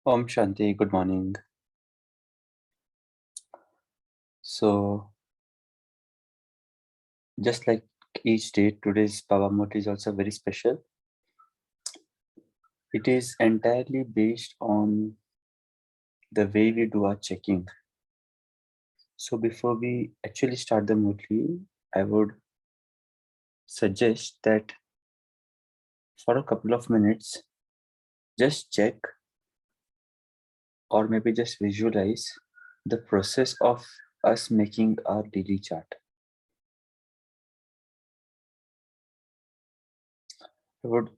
Om Shanti, good morning. So, just like each day, today's Baba Murli is also very special. It is entirely based on the way we do our checking. So, before we actually start the Murli, I would suggest that for a couple of minutes, just check or maybe just visualize the process of us making our daily chart. I would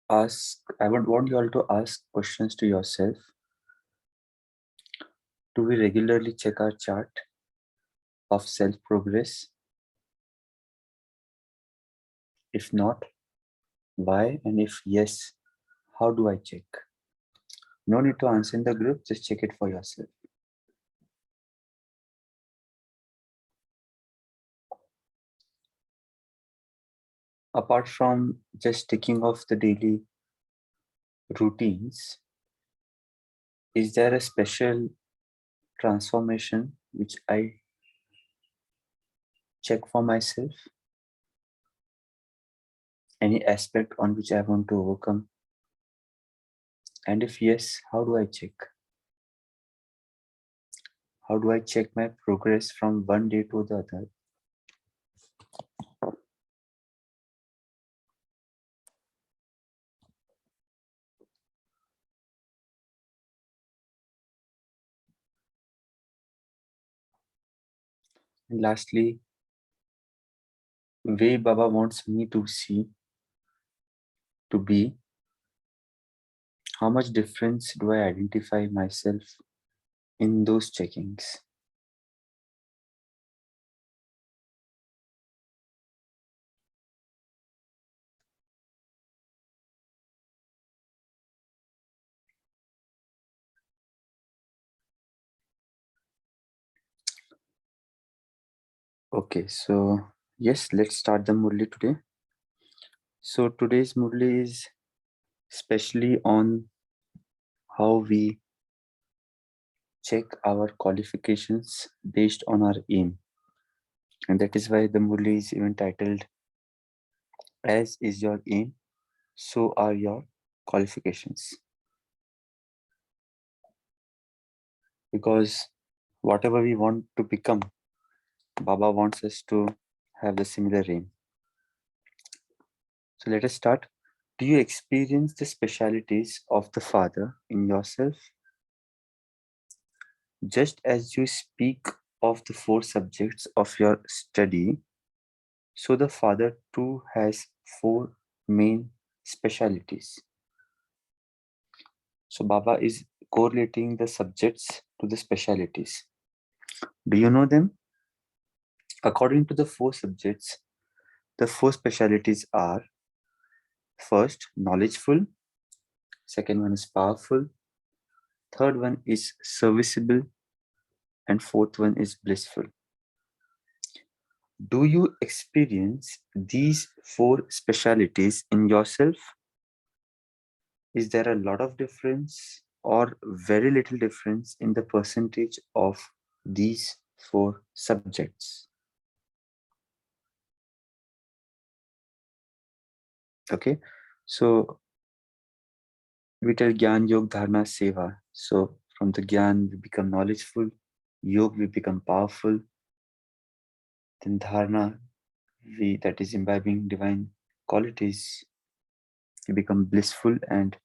want you all to ask questions to yourself. Do we regularly check our chart of self-progress? If not, why? And if yes, how do I check? No need to answer in the group, just check it for yourself. Apart from just ticking off the daily routines, is there a special transformation which I check for myself? Any aspect on which I want to overcome? And if yes, how do I check? How do I check my progress from one day to the other? And lastly, way Baba wants me to see, to be, how much difference do I identify myself in those checkings? Okay, so yes, let's start the Murli today. So today's Murli is especially on how we check our qualifications based on our aim. And that is why the Murli is even titled, As is your aim, so are your qualifications. Because whatever we want to become, Baba wants us to have the similar aim. So let us start. Do you experience the specialities of the Father in yourself? Just as you speak of the 4 subjects of your study, so the Father too has 4 main specialities. So Baba is correlating the subjects to the specialities. Do you know them? According to the 4 subjects, the 4 specialities are: first, knowledgeful; second one is powerful; third one is serviceable; and fourth one is blissful. Do you experience these 4 specialities in yourself? Is there a lot of difference or very little difference in the percentage of these 4 subjects? Okay, so we tell Gyan, Yog, Dharana, Seva. So from the Gyan, we become knowledgeful; Yog, we become powerful; then Dharana, that is imbibing divine qualities, we become blissful; and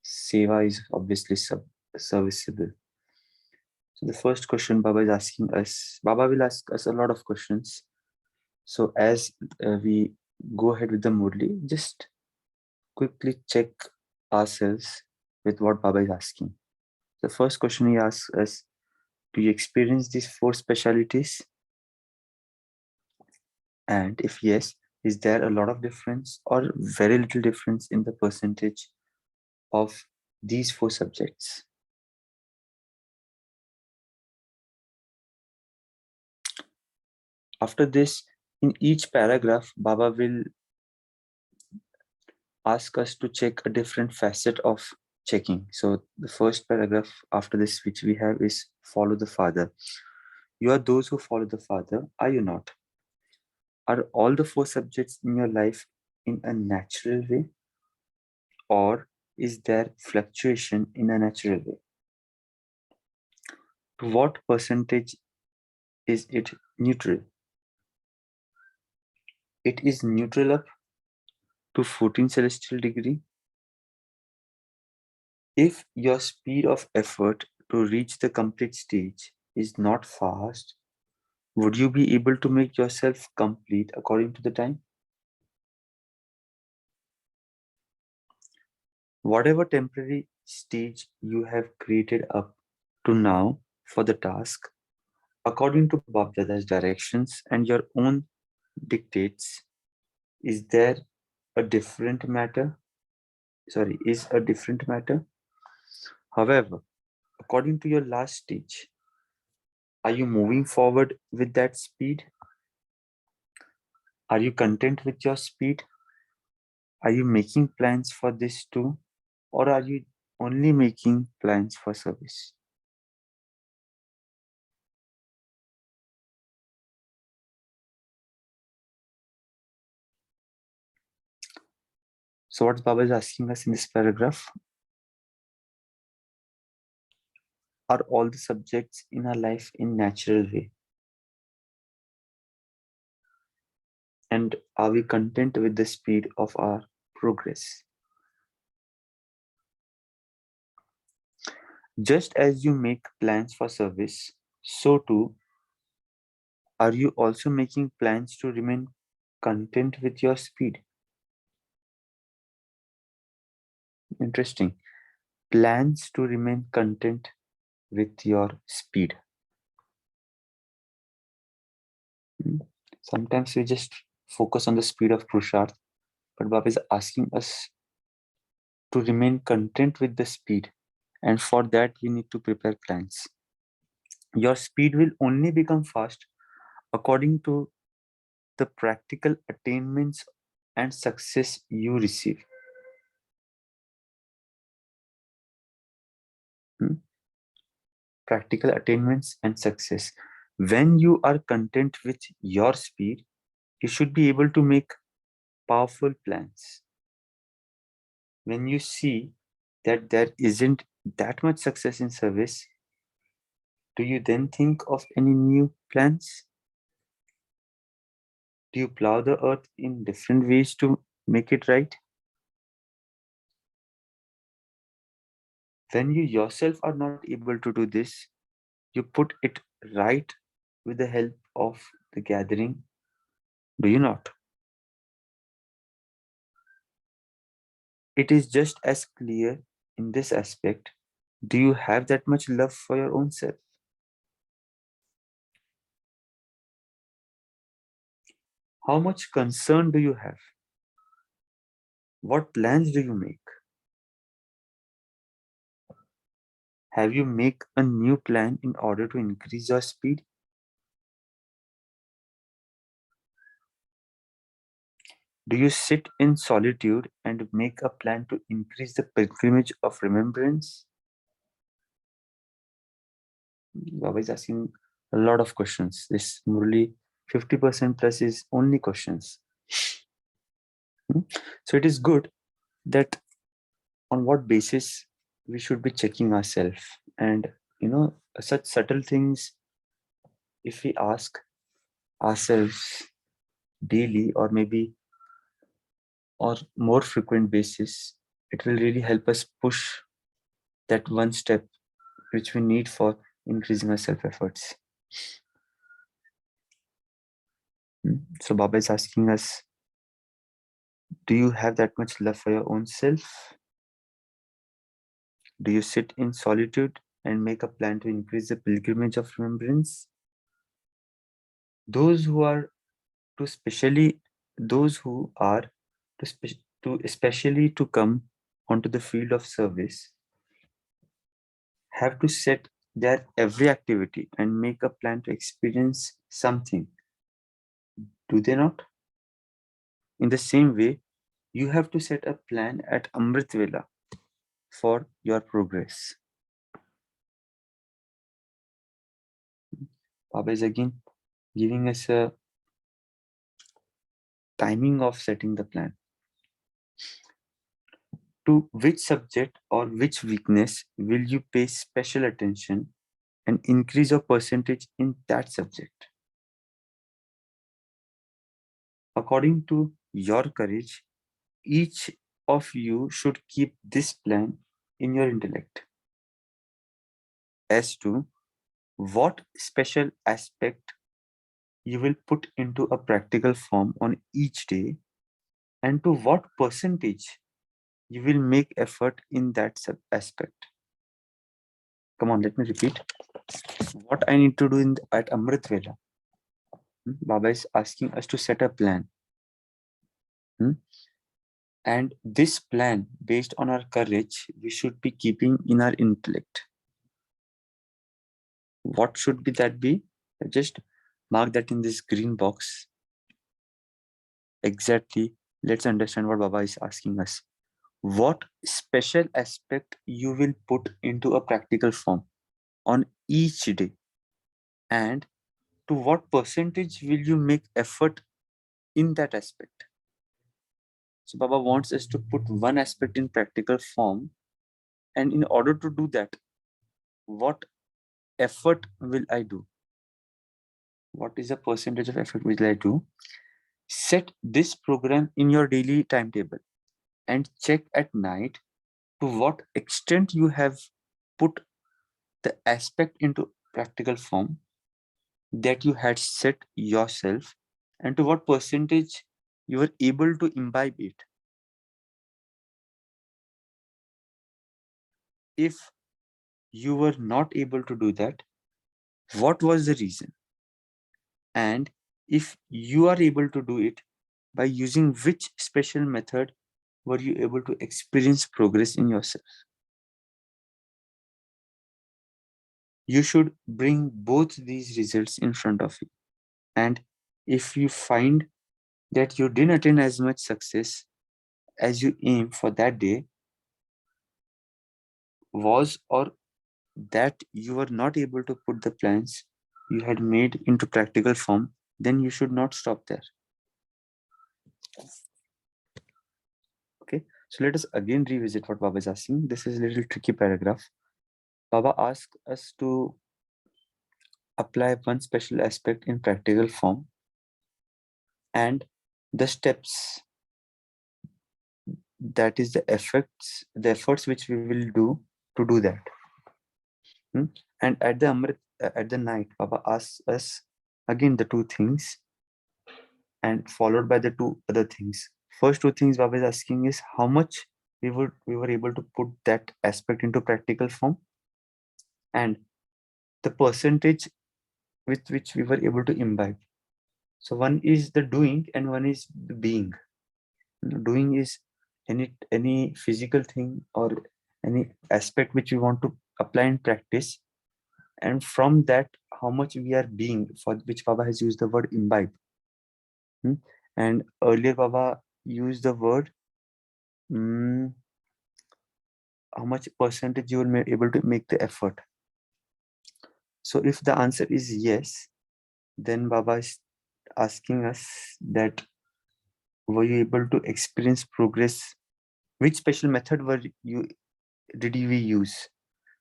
Seva is obviously serviceable. So the first question Baba is asking us, Baba will ask us a lot of questions. So as we go ahead with the Murli, just quickly check ourselves with what Baba is asking. The first question he asks us, do you experience these 4 specialities? And if yes, is there a lot of difference or very little difference in the percentage of these 4 subjects? After this, in each paragraph, Baba will ask us to check a different facet of checking. So the first paragraph after this which we have is follow the Father. You are those who follow the Father, are you not? Are all the four subjects in your life in a natural way, or is there fluctuation in a natural way? To what percentage is it neutral? It is neutral up to 14 celestial degree. If your speed of effort to reach the complete stage is not fast, would you be able to make yourself complete according to the time? Whatever temporary stage you have created up to now for the task, according to Babdada's directions and your own dictates, is there a different matter? Is a different matter. However, according to your last stage, are you moving forward with that speed? Are you content with your speed? Are you making plans for this too? Or are you only making plans for service? So what Baba is asking us in this paragraph, are all the subjects in our life in natural way? And are we content with the speed of our progress? Just as you make plans for service, so too are you also making plans to remain content with your speed? Interesting. Plans to remain content with your speed. Sometimes we just focus on the speed of Purusharth, but Baba is asking us to remain content with the speed. And for that, we need to prepare plans. Your speed will only become fast according to the practical attainments and success you receive. Practical attainments and success. When you are content with your speed, you should be able to make powerful plans. When you see that there isn't that much success in service, do you then think of any new plans? Do you plow the earth in different ways to make it right? When you yourself are not able to do this, you put it right with the help of the gathering, do you not? It is just as clear in this aspect. Do you have that much love for your own self? How much concern do you have? What plans do you make? Have you make a new plan in order to increase your speed? Do you sit in solitude and make a plan to increase the pilgrimage of remembrance? Baba is asking a lot of questions. This Murli 50% plus is only questions. So it is good that on what basis we should be checking ourselves, and such subtle things, if we ask ourselves daily or maybe or more frequent basis, it will really help us push that one step which we need for increasing our self efforts. So Baba is asking us, do you have that much love for your own self? Do you sit in solitude and make a plan to increase the pilgrimage of remembrance? Those who are to specially, those who are to especially to come onto the field of service have to set their every activity and make a plan to experience something. Do they not? In the same way, you have to set a plan at Amrit Vela for your progress. Baba is again giving us a timing of setting the plan. To which subject or which weakness will you pay special attention and increase your percentage in that subject? According to your courage, each of you should keep this plan in your intellect as to what special aspect you will put into a practical form on each day, and to what percentage you will make effort in that aspect. Come on, let me repeat. What I need to do at Amrit Vela. Baba is asking us to set a plan. And this plan, based on our courage, we should be keeping in our intellect. What should be that be? Just mark that in this green box. Exactly. Let's understand what Baba is asking us. What special aspect you will put into a practical form on each day, and to what percentage will you make effort in that aspect? So Baba wants us to put one aspect in practical form, and in order to do that, what effort will I do? What is the percentage of effort will I do? Set this program in your daily timetable and check at night to what extent you have put the aspect into practical form that you had set yourself, and to what percentage you were able to imbibe it. If you were not able to do that, what was the reason? And if you are able to do it, by using which special method were you able to experience progress in yourself? You should bring both these results in front of you. And if you find that you didn't attain as much success as you aim for that day, was or that you were not able to put the plans you had made into practical form, then you should not stop there. Okay, so let us again revisit what Baba is asking. This is a little tricky paragraph. Baba asks us to apply one special aspect in practical form, and the steps, that is the efforts which we will do to do that. And at the Amrit, at the night, Baba asks us again the two things, and followed by the two other things. First two things Baba is asking is how much we were able to put that aspect into practical form, and the percentage with which we were able to imbibe. So one is the doing and one is the being. Doing is any physical thing or any aspect which we want to apply in practice, and from that how much we are being, for which Baba has used the word imbibe. And earlier Baba used the word how much percentage you will be able to make the effort. So if the answer is yes, then Baba is asking us that were you able to experience progress? Which special method did we use?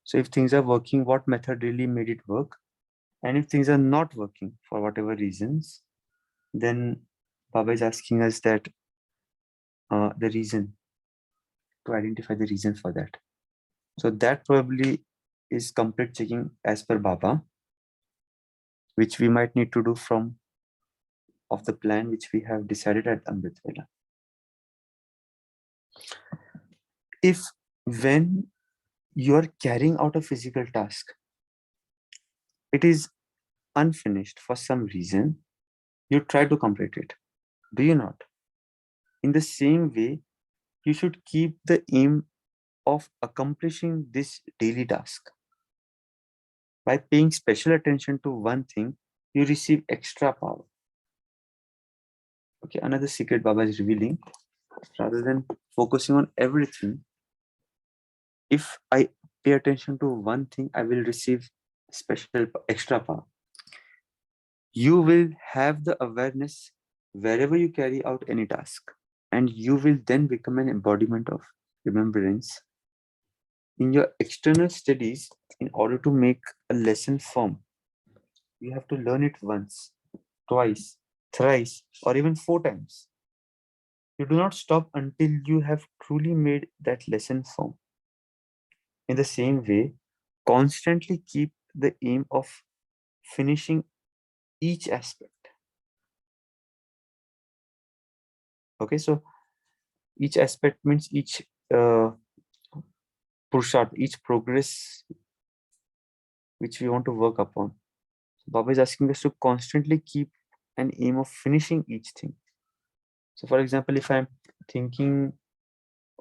So if things are working, what method really made it work? And if things are not working for whatever reasons, then Baba is asking us that the reason, to identify the reason for that. So that probably is complete checking as per Baba, which we might need to do from of the plan which we have decided at Amrit Vela. If when you are carrying out a physical task, it is unfinished for some reason, you try to complete it. Do you not? In the same way, you should keep the aim of accomplishing this daily task. By paying special attention to one thing, you receive extra power. Okay, another secret Baba is revealing. Rather than focusing on everything, If I pay attention to one thing, I will receive special extra power. You will have the awareness wherever you carry out any task, and you will then become an embodiment of remembrance in your external studies. In order to make a lesson form, you have to learn it once, twice, thrice, or even 4 times. You do not stop until you have truly made that lesson form. In the same way, constantly keep the aim of finishing each aspect. Okay, so each aspect means each purusharth, each progress which we want to work upon. So Baba is asking us to constantly keep an aim of finishing each thing. So, for example, if I'm thinking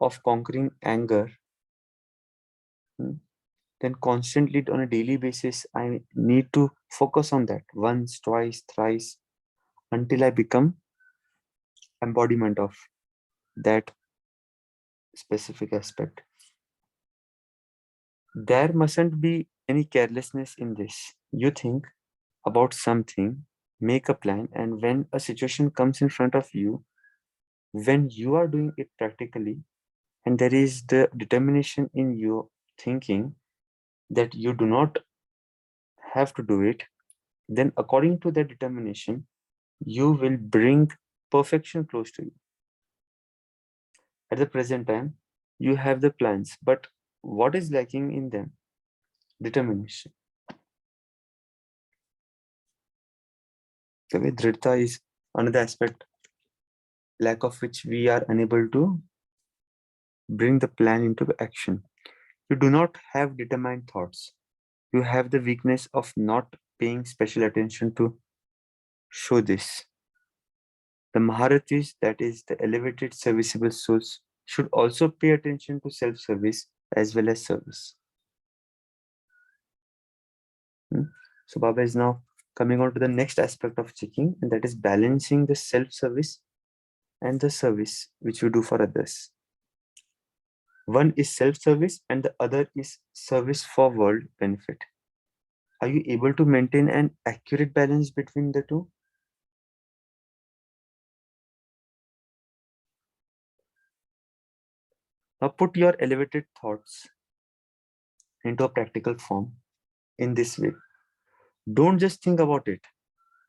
of conquering anger, then constantly on a daily basis, I need to focus on that once, twice, thrice, until I become embodiment of that specific aspect. There mustn't be any carelessness in this. You think about something, make a plan, and when a situation comes in front of you, when you are doing it practically, and there is the determination in your thinking that you do not have to do it, then according to that determination, you will bring perfection close to you. At the present time, you have the plans, but what is lacking in them? Determination. The way dhrita is another aspect, lack of which we are unable to bring the plan into action. You do not have determined thoughts. You have the weakness of not paying special attention to show this. The Maharatis, that is the elevated serviceable souls, should also pay attention to self-service as well as service. So Baba is now coming on to the next aspect of checking, and that is balancing the self-service and the service which you do for others. One is self-service and the other is service for world benefit. Are you able to maintain an accurate balance between the two? Now put your elevated thoughts into a practical form in this way. Don't just think about it.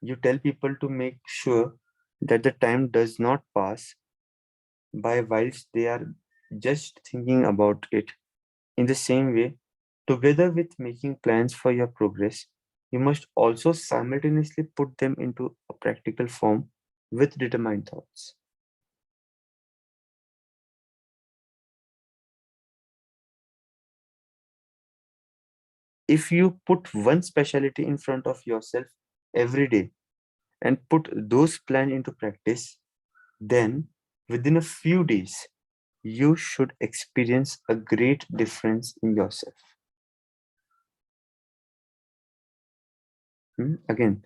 You tell people to make sure that the time does not pass by whilst they are just thinking about it. In the same way, together with making plans for your progress, you must also simultaneously put them into a practical form with determined thoughts. If you put one specialty in front of yourself every day and put those plans into practice, then within a few days, you should experience a great difference in yourself. Again,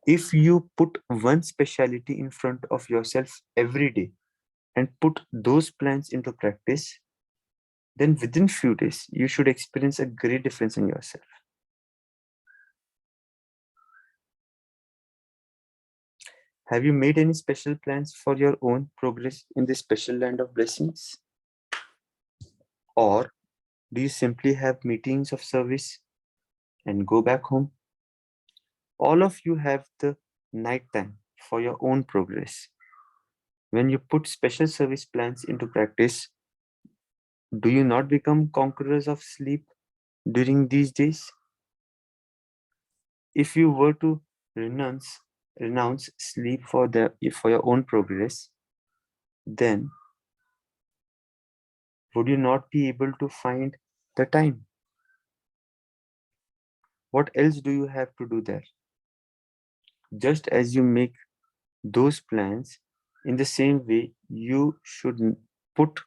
if you put one specialty in front of yourself every day and put those plans into practice, then within few days, you should experience a great difference in yourself. Have you made any special plans for your own progress in this special land of blessings? Or do you simply have meetings of service and go back home? All of you have the night time for your own progress. When you put special service plans into practice, do you not become conquerors of sleep during these days? If you were to renounce sleep for your own progress, then would you not be able to find the time? What else do you have to do there? Just as you make those plans, in the same way, you should put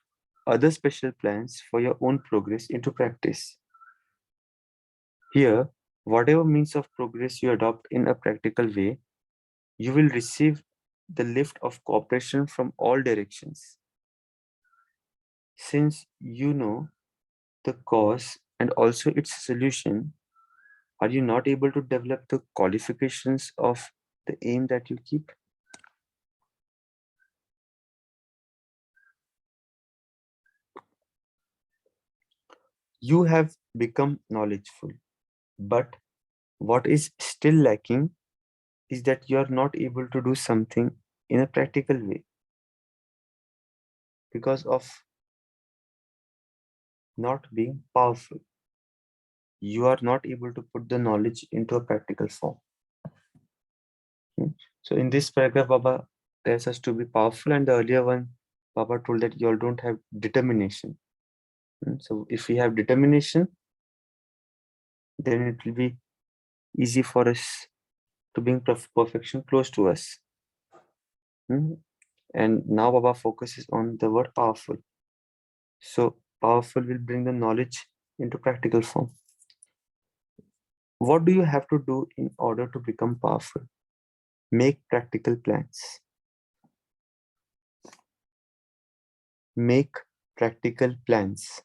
other special plans for your own progress into practice. Here, whatever means of progress you adopt in a practical way, you will receive the lift of cooperation from all directions. Since you know the cause and also its solution, are you not able to develop the qualifications of the aim that you keep? You have become knowledgeful, but what is still lacking is that you are not able to do something in a practical way because of not being powerful. You are not able to put the knowledge into a practical form. So in this paragraph, Baba tells us to be powerful, and the earlier one, Baba told that you all don't have determination. So if we have determination, then it will be easy for us to bring perfection close to us. And now Baba focuses on the word powerful. So powerful will bring the knowledge into practical form. What do you have to do in order to become powerful? Make practical plans. Make practical plans.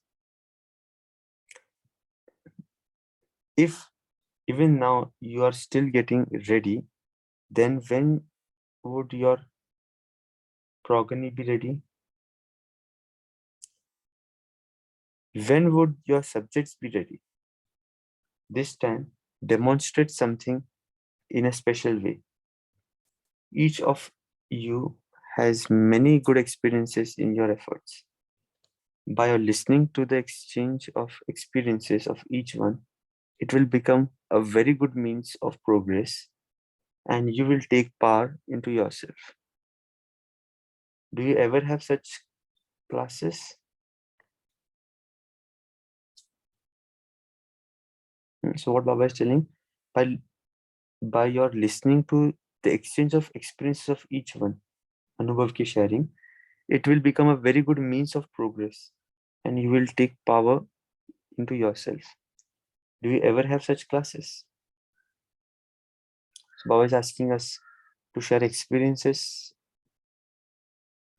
If even now you are still getting ready, then when would your progeny be ready? When would your subjects be ready? This time, demonstrate something in a special way. Each of you has many good experiences in your efforts. By listening to the exchange of experiences of each one, it will become a very good means of progress and you will take power into yourself. Do you ever have such classes? So what Baba is telling, by your listening to the exchange of experiences of each one, Anubhav ki sharing, it will become a very good means of progress and you will take power into yourself. Do you ever have such classes? So Baba is asking us to share experiences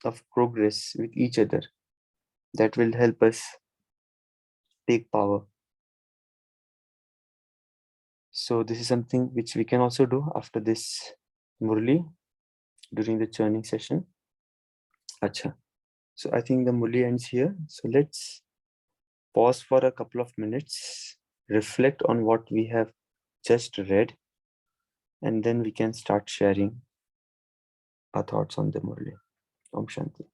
of progress with each other that will help us take power. So this is something which we can also do after this Murli during the churning session. Acha. So I think the Murli ends here. So let's pause for a couple of minutes, reflect on what we have just read, and then we can start sharing our thoughts on the Murli. Om Shanti.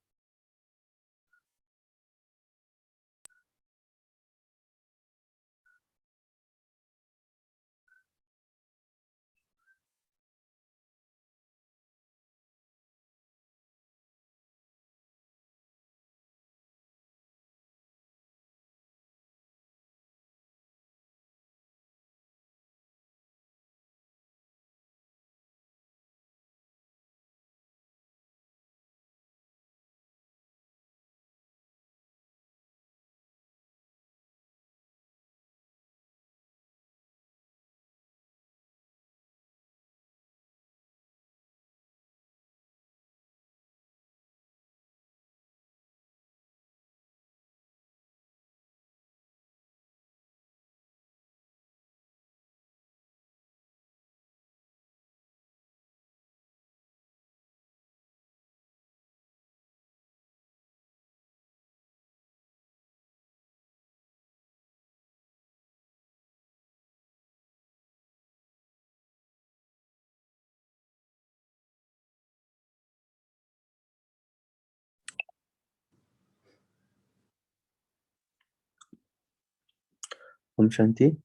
Om Shanti.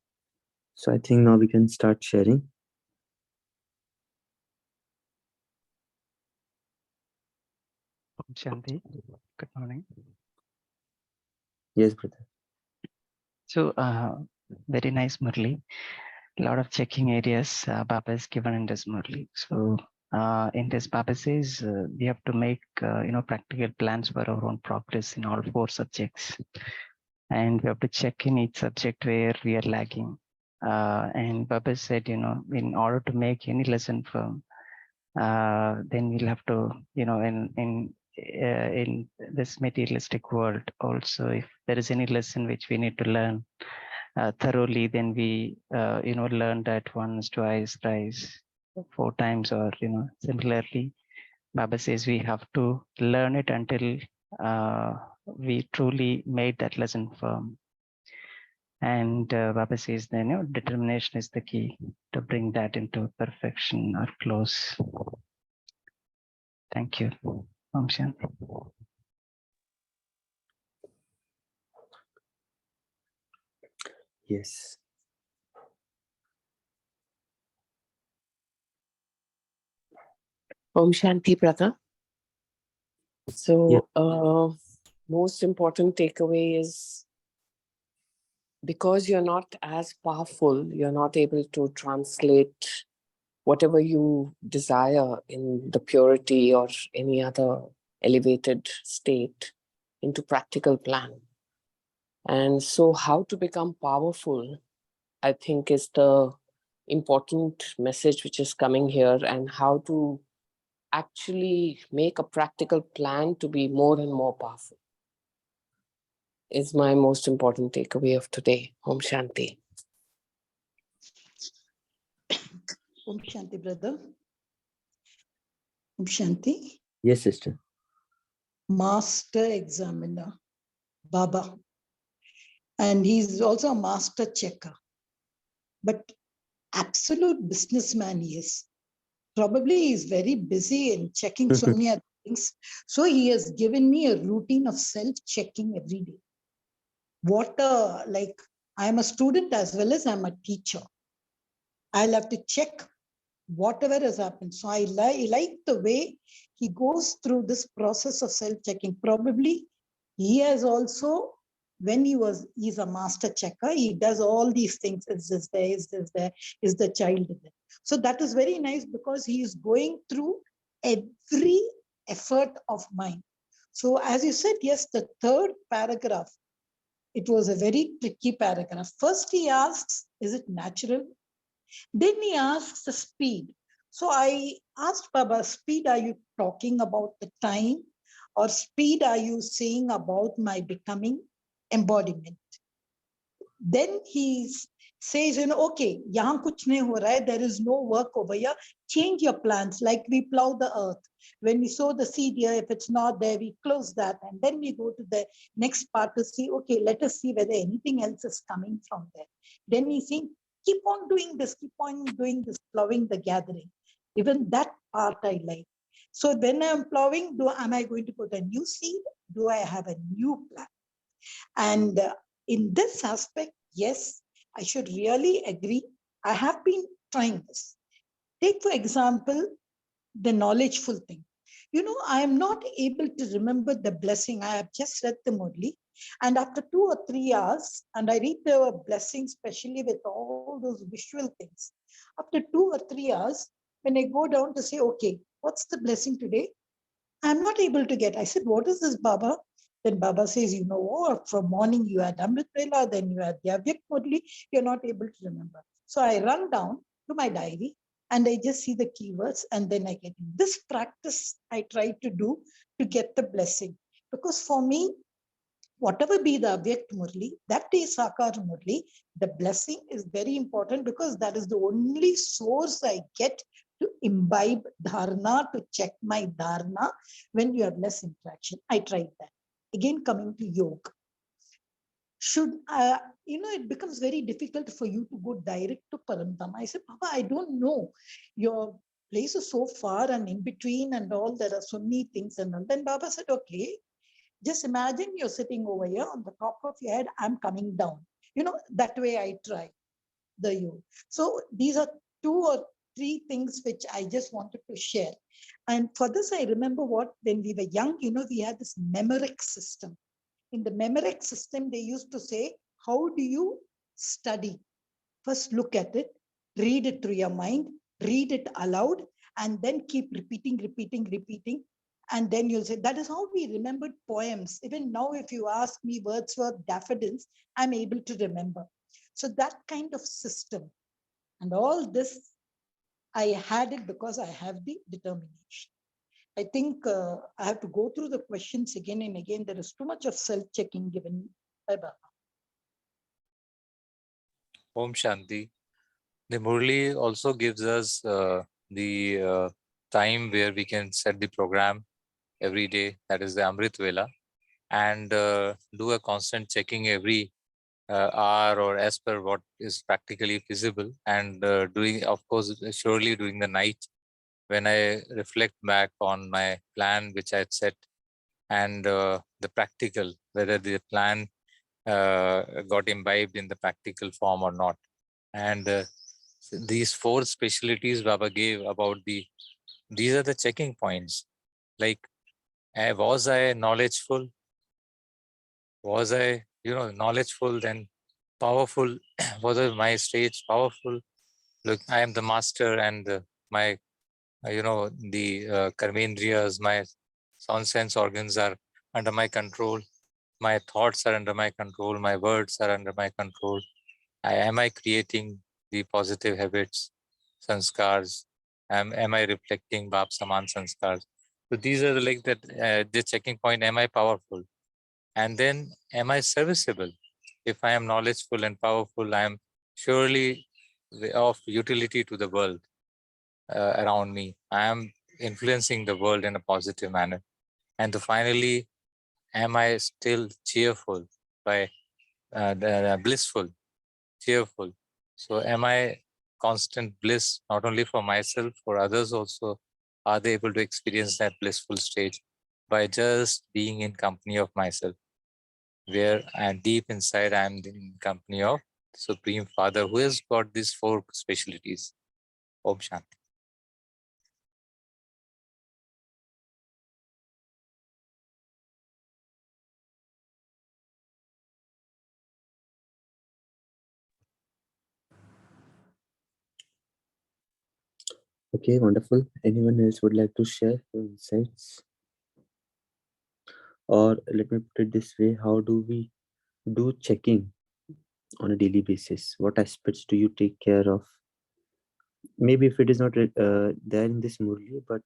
So I think now we can start sharing. Om Shanti. Good morning. Yes, brother. So, very nice, Murli. A lot of checking areas Baba has given in this Murli. So, in this, Baba says we have to make practical plans for our own progress in all 4 subjects, and we have to check in each subject where we are lagging. And Baba said, in order to make any lesson firm, then we'll have to, in in this materialistic world also, if there is any lesson which we need to learn thoroughly, then we learn that once, twice, thrice, 4 times, or similarly. Baba says we have to learn it until we truly made that lesson firm. And Baba says then determination is the key to bring that into perfection or close. Thank you. Om Shanti. Yes. Om Shanti, brother. So, most important takeaway is, because you're not as powerful, you're not able to translate whatever you desire in the purity or any other elevated state into practical plan. And so how to become powerful, I think, is the important message which is coming here, and how to actually make a practical plan to be more and more powerful is my most important takeaway of today. Om Shanti. Om Shanti, brother. Om Shanti. Yes, sister. Master examiner, Baba. And he's also a master checker. But absolute businessman he is. Probably he's very busy in checking so many other things. So he has given me a routine of self-checking every day. I'm a student as well as I'm a teacher. I'll have to check whatever has happened. So I like the way he goes through this process of self-checking. Probably he has also, when he's a master checker, he does all these things. Is this there? Is this there? Is the child there? So that is very nice, because he is going through every effort of mine. So as you said, yes, the third paragraph, it was a very tricky paragraph. First he asks, is it natural? Then he asks the speed. So I asked Baba, speed, are you talking about the time, or speed are you saying about my becoming embodiment? Then he says, okay, yahan kuch nahi ho raha hai, there is no work over here. Change your plans, like we plow the earth. When we sow the seed here, if it's not there, we close that. And then we go to the next part to see, okay, let us see whether anything else is coming from there. Then he's saying, keep on doing this, plowing the gathering. Even that part I like. So when I'm plowing, am I going to put a new seed? Do I have a new plan? And in this aspect, yes, I should really agree. I have been trying this. Take, for example, the knowledgeful thing. I am not able to remember the blessing. I have just read the Murli, and after 2 or 3 hours, and I read the blessing, especially with all those visual things. After 2 or 3 hours, when I go down to say, okay, what's the blessing today? I'm not able to get. I said, what is this, Baba? Then Baba says, from morning you had Amrit Vela, then you had Yavyak Murli, you're not able to remember. So I run down to my diary and I just see the keywords, and then I get it. This practice I try to do to get the blessing. Because for me, whatever be the Avyakt Murli, that is Sakar Murli, the blessing is very important, because that is the only source I get to imbibe dharana, to check my dharana when you have less interaction. I tried that. Again, coming to yoga. It becomes very difficult for you to go direct to Paramdham. I said, Papa, I don't know. Your place is so far and in between and all, there are so many things. And all. Then Baba said, okay, just imagine you're sitting over here on the top of your head, I'm coming down. That way I try the yoga. So these are 2 or 3 things which I just wanted to share. And for this, I remember when we were young, we had this Memorex system. In the Memorex system, they used to say, how do you study? First look at it, read it through your mind, read it aloud, and then keep repeating. And then you'll say, that is how we remembered poems. Even now, if you ask me Wordsworth daffodils, I'm able to remember. So that kind of system. And all this, I had it because I have the determination. I think I have to go through the questions again and again. There is too much of self-checking given by Baba. Om Shanti. The Murli also gives us the time where we can set the program every day, that is the Amrit Vela, and do a constant checking every hour or as per what is practically feasible, and doing, of course, surely during the night when I reflect back on my plan which I had set, and the practical, whether the plan got imbibed in the practical form or not. And these 4 specialties Baba gave about these are the checking points. Like, was I knowledgeful? Was I, knowledgeful, then powerful? Was my stage powerful? Look, I am the master, and my, the karmendriyas, my sound sense organs are under my control. My thoughts are under my control. My words are under my control. Am I creating the positive habits, sanskars? Am I reflecting Bap Saman sanskars? So these are the checking point. Am I powerful? And then, am I serviceable? If I am knowledgeful and powerful, I am surely of utility to the world around me. I am influencing the world in a positive manner. And finally, am I still cheerful, by blissful, cheerful? So am I constant bliss, not only for myself, for others also? Are they able to experience that blissful stage by just being in company of myself, where deep inside I am in company of Supreme Father, who has got these 4 specialties? Om Shanti. Okay, wonderful. Anyone else would like to share your insights? Or let me put it this way, how do we do checking on a daily basis? What aspects do you take care of? Maybe if it is not there in this Murli, but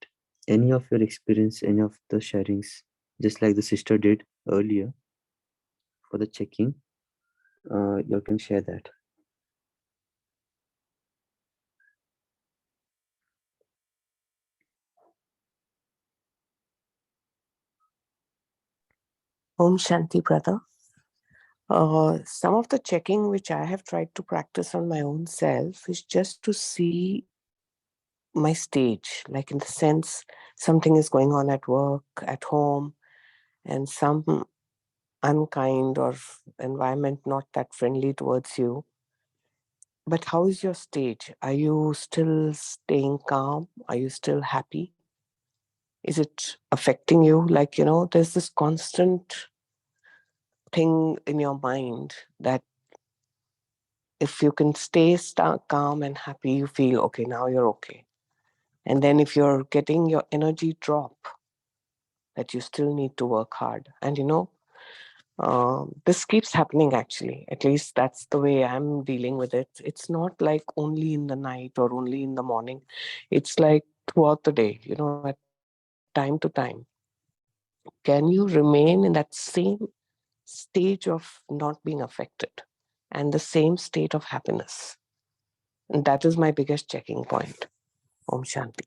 any of your experience, any of the sharings, just like the sister did earlier for the checking, you can share that. Om Shanti, brother. Some of the checking which I have tried to practice on my own self is just to see my stage, like in the sense something is going on at work, at home, and some unkind or environment not that friendly towards you. But how is your stage? Are you still staying calm? Are you still happy? Is it affecting you? Like, there's this constant thing in your mind that if you can stay calm and happy, you feel, okay, now you're okay. And then if you're getting your energy drop, that you still need to work hard. And this keeps happening actually. At least that's the way I'm dealing with it. It's not like only in the night or only in the morning. It's like throughout the day, at time to time. Can you remain in that same stage of not being affected and the same state of happiness? And that is my biggest checking point. Om Shanti.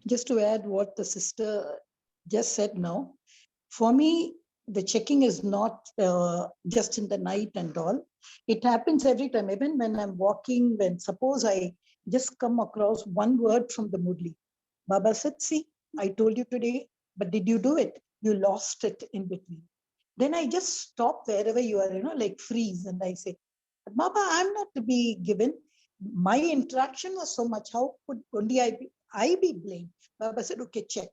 Just to add what the sister just said now, for me, the checking is not just in the night and all. It happens every time, even when I'm walking, when suppose I just come across one word from the Murli. Baba said, see, I told you today, but did you do it? You lost it in between. Then I just stop wherever you are, like freeze. And I say, Baba, I'm not to be given. My interaction was so much. How could only I be blamed? Baba said, okay, check.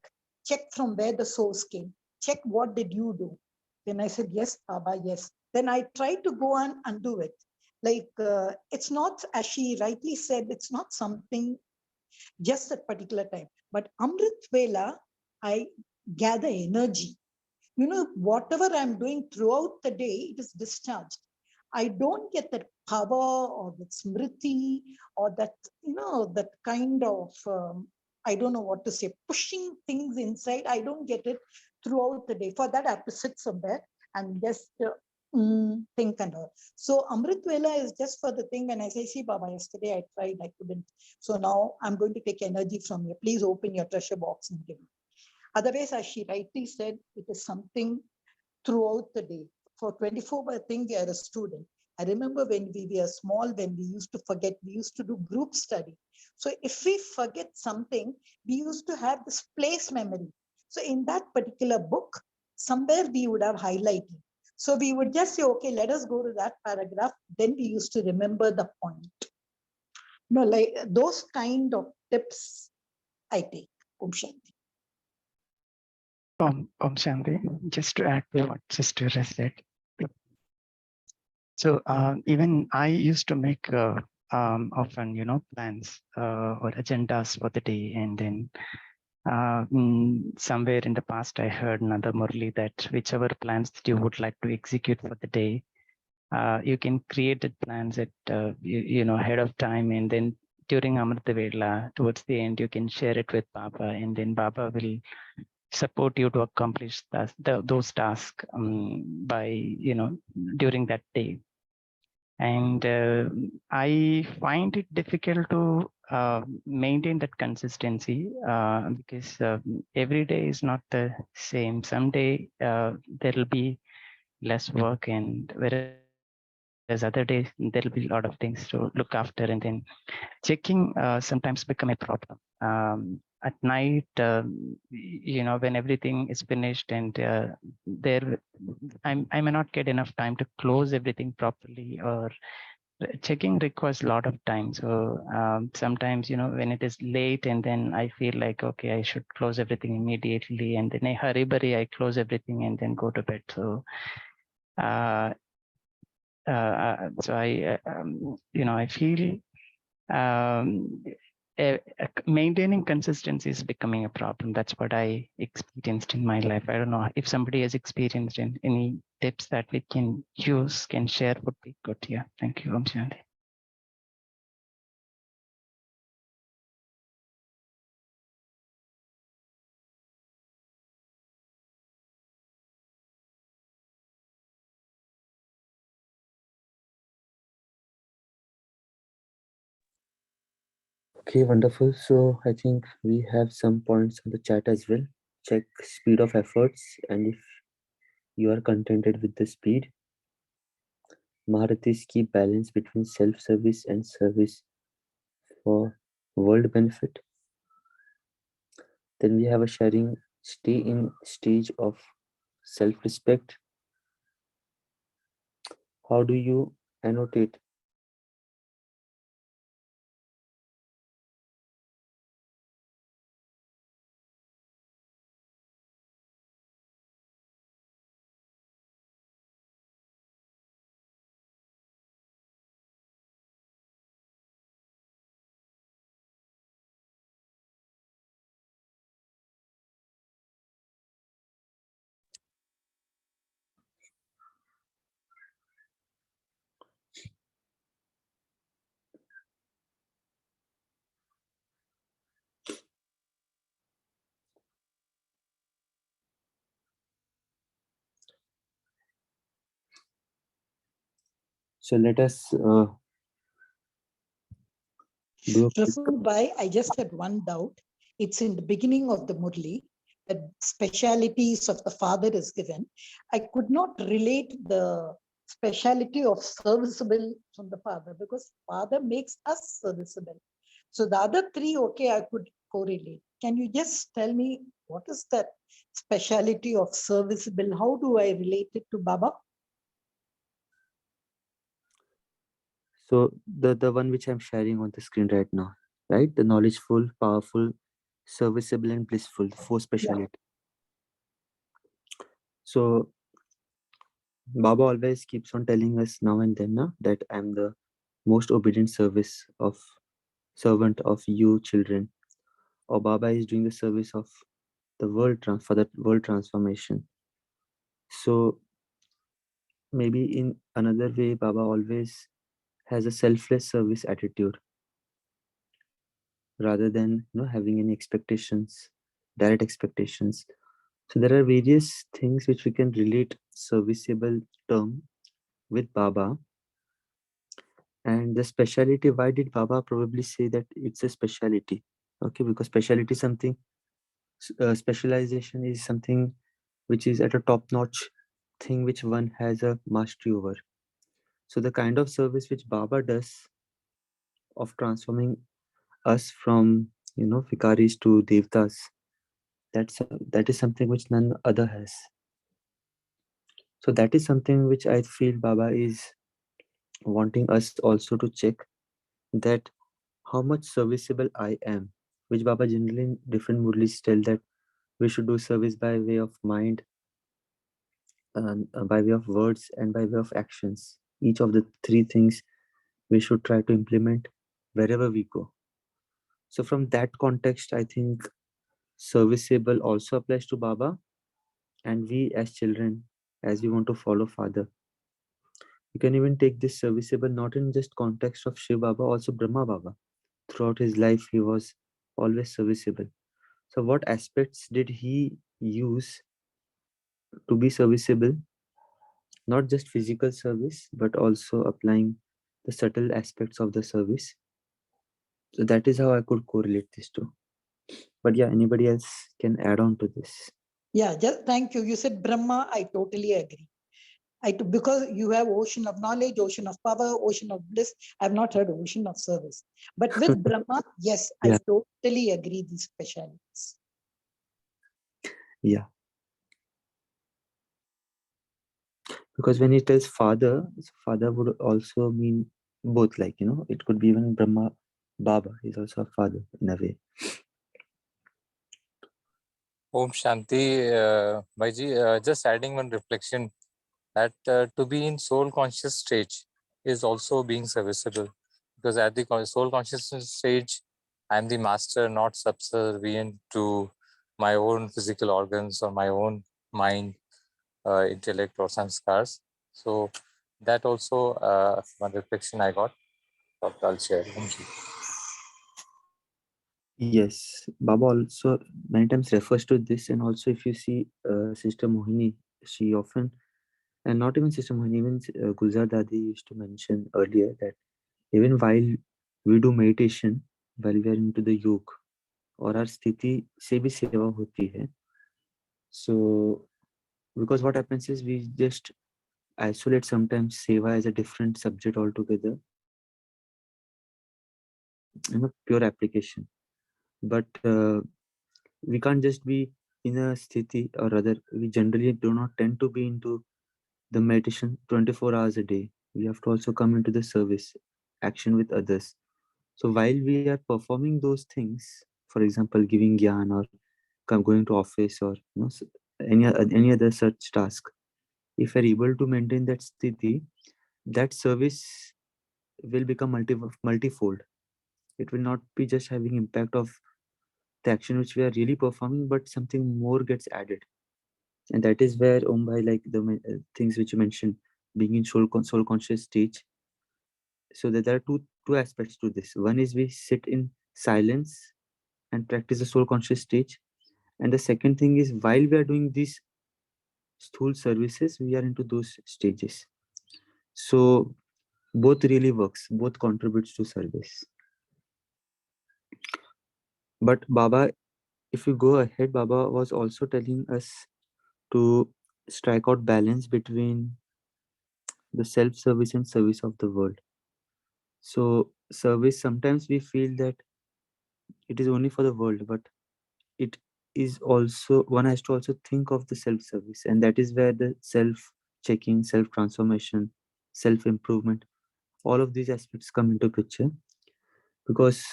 Check from where the source came. Check what did you do? Then I said, yes, Baba, yes. Then I tried to go and undo it. Like, it's not, as she rightly said, it's not something just at particular time. But Amrit Vela, I gather energy. Whatever I'm doing throughout the day, it is discharged. I don't get that power or that smriti or that, that kind of, I don't know what to say, pushing things inside. I don't get it throughout the day. For that, I have to sit somewhere and just think and all. So Amrit Vela is just for the thing. When I say, see, Baba, yesterday I tried, I couldn't. So now I'm going to take energy from you. Please open your treasure box and give me. Otherwise, as she rightly said, it is something throughout the day. For 24 hour thing, we are a student. I remember when we were small, when we used to forget, we used to do group study. So if we forget something, we used to have this place memory. So in that particular book, somewhere we would have highlighted. So we would just say, okay, let us go to that paragraph. Then we used to remember the point. Like those kind of tips I take. Om Shanti. Om Shanti, just to add to what Sister has said. So even I used to make often, plans or agendas for the day, and then somewhere in the past, I heard another Murli that whichever plans that you would like to execute for the day, you can create the plans at ahead of time, and then during Amrita Vela, towards the end, you can share it with Baba, and then Baba will support you to accomplish those tasks by during that day. And I find it difficult to maintain that consistency because every day is not the same. Someday there will be less work, and whereas other days there will be a lot of things to look after, and then checking sometimes become a problem. At night, when everything is finished, and I may not get enough time to close everything properly, or checking requires a lot of time. So sometimes, when it is late, and then I feel like, okay, I should close everything immediately, and then I hurry, I close everything and then go to bed. So I feel maintaining consistency is becoming a problem. That's what I experienced in my life. I don't know if somebody has experienced any tips that we can use, can share, would be good. Yeah, thank you. Om Shanti. Okay, wonderful. So I think we have some points on the chat as well. Check speed of efforts, and if you are contented with the speed. Maharatis keep balance between self-service and service for world benefit. Then we have a sharing, stay in stage of self-respect. How do you annotate? So let us do a quick. By, I just had one doubt. It's in the beginning of the Murli, the specialities of the father is given. I could not relate the speciality of serviceable from the father, because father makes us serviceable. So the other three, okay, I could correlate. Can you just tell me what is that speciality of serviceable? How do I relate it to Baba? So the one which I'm sharing on the screen right now, right? The knowledgeful, powerful, serviceable, and blissful, the four speciality. So Baba always keeps on telling us now and then that I'm the most obedient servant of you children. Or Baba is doing the service of the world for that world transformation. So maybe in another way, Baba always has a selfless service attitude rather than having any expectations, direct expectations. So there are various things which we can relate serviceable term with Baba. And the speciality, why did Baba probably say that it's a speciality? Okay, because speciality is something, specialization is something which is at a top notch thing which one has a mastery over. So the kind of service which Baba does of transforming us from vikaris to devtas, that is something which none other has. So that is something which I feel Baba is wanting us also to check, that how much serviceable I am, which Baba generally in different murlis tell that we should do service by way of mind, by way of words, and by way of actions. Each of the three things we should try to implement wherever we go. So from that context, I think serviceable also applies to Baba, and we as children, as we want to follow Father, you can even take this serviceable not in just context of Shiv Baba, also Brahma Baba. Throughout his life, he was always serviceable. So what aspects did he use to be serviceable? Not just physical service, but also applying the subtle aspects of the service. So that is how I could correlate this to. But yeah, anybody else can add on to this. Yeah, just thank you. You said Brahma, I totally agree. Because you have ocean of knowledge, ocean of power, ocean of bliss. I've not heard ocean of service. But with Brahma, yes, Yeah. I totally agree these specialities. Yeah. Because when he tells father, so father would also mean both, like, it could be even Brahma Baba. He's also a father in a way. Om Shanti, Bhaiji, just adding one reflection that to be in soul conscious stage is also being serviceable, because at the soul consciousness stage, I'm the master, not subservient to my own physical organs or my own mind, intellect or sanskars. So that also one reflection I got. I'll share. Thank you. Yes, Baba also many times refers to this, and also if you see Sister Mohini, she often, and not even Sister Mohini, even Gulzar Dadi used to mention earlier that even while we do meditation, while we are into the yoga, और our स्थिति से भी सेवा होती है. So because what happens is we just isolate sometimes seva as a different subject altogether, pure application. But we can't just be in a sthiti, or rather we generally do not tend to be into the meditation 24 hours a day. We have to also come into the service action with others. So while we are performing those things, for example giving gyan or going to office, or any other such task, if we're able to maintain that sthiti, that service will become multifold. It will not be just having impact of the action which we are really performing, but something more gets added. And that is where Om Bhai, like the things which you mentioned, being in soul conscious stage. So that there are two aspects to this. One is we sit in silence and practice the soul conscious stage, and the second thing is while we are doing these sthul services, we are into those stages. So both really works, both contributes to service. But Baba, if you go ahead, Baba was also telling us to strike out balance between the self-service and service of the world. So service, sometimes we feel that it is only for the world, but it is also, one has to also think of the self-service, and that is where the self-checking, self-transformation, self-improvement, all of these aspects come into picture. Because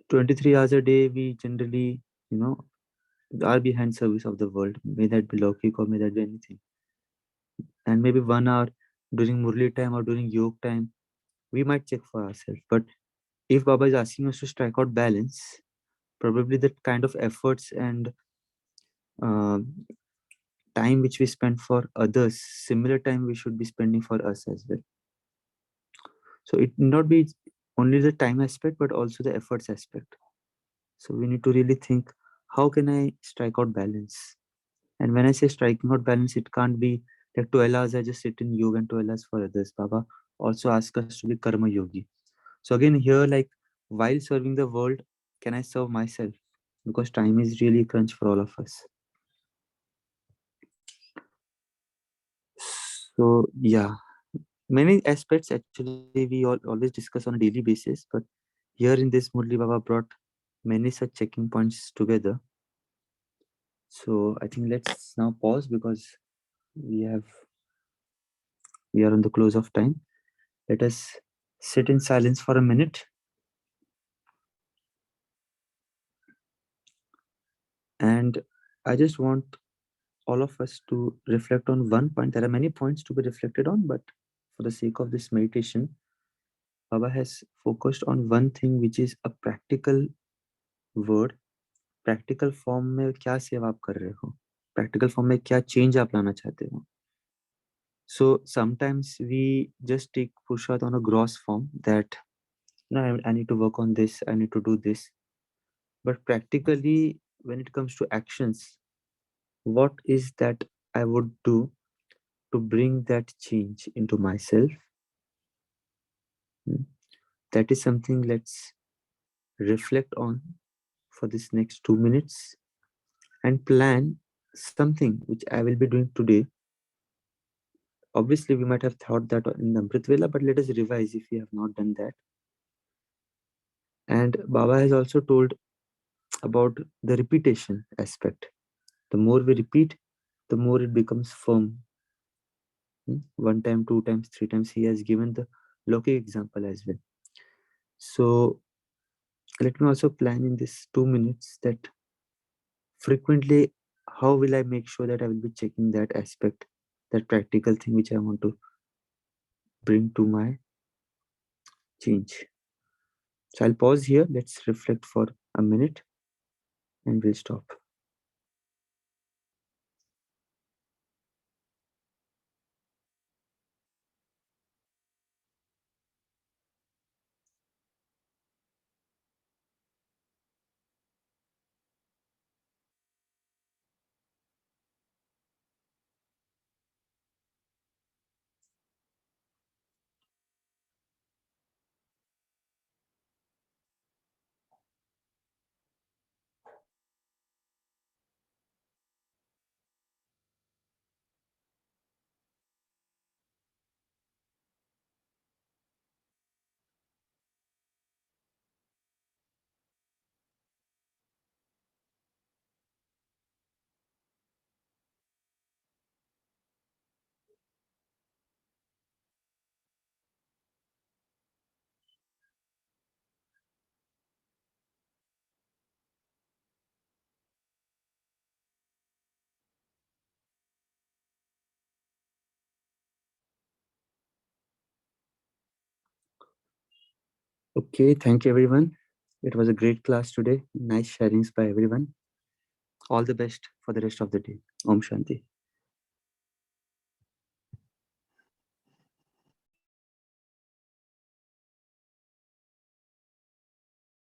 23 hours a day we generally are behind service of the world, may that be Laukik or may that be anything. And maybe 1 hour during Murli time or during yoga time, we might check for ourselves. But if Baba is asking us to strike out balance, probably the kind of efforts and uh, time which we spend for others, similar time we should be spending for us as well. So it need not be only the time aspect, but also the efforts aspect. So we need to really think, how can I strike out balance? And when I say striking out balance, it can't be like 12 hours I just sit in yoga and 12 hours for others. Baba also ask us to be karma yogi. So again here, like, while serving the world, can I serve myself? Because time is really crunch for all of us. So yeah, many aspects actually we always discuss on a daily basis, but here in this Murli Baba brought many such checking points together. So I think let's now pause because we have we are on the close of time. Let us sit in silence for a minute. And I just want all of us to reflect on one point. There are many points to be reflected on, but for the sake of this meditation, Baba has focused on one thing, which is a practical word. Practical form में क्या सेवा आप कर रहे हो, practical form में क्या change आप लाना चाहते हो. So sometimes we just take Purushot on a gross form that, no, I need to work on this, I need to do this. But practically, when it comes to actions, what is that I would do to bring that change into myself? That is something let's reflect on for this next 2 minutes and plan something which I will be doing today. Obviously, we might have thought that in the Amrit Vela, but let us revise if we have not done that. And Baba has also told about the repetition aspect. The more we repeat, the more it becomes firm. 1 time, 2 times, 3 times. He has given the Loki example as well. So let me also plan in this 2 minutes that frequently, how will I make sure that I will be checking that aspect, that practical thing which I want to bring to my change. So I'll pause here. Let's reflect for a minute and we'll stop. Okay, thank you everyone. It was a great class today. Nice sharings by everyone. All the best for the rest of the day. Om Shanti.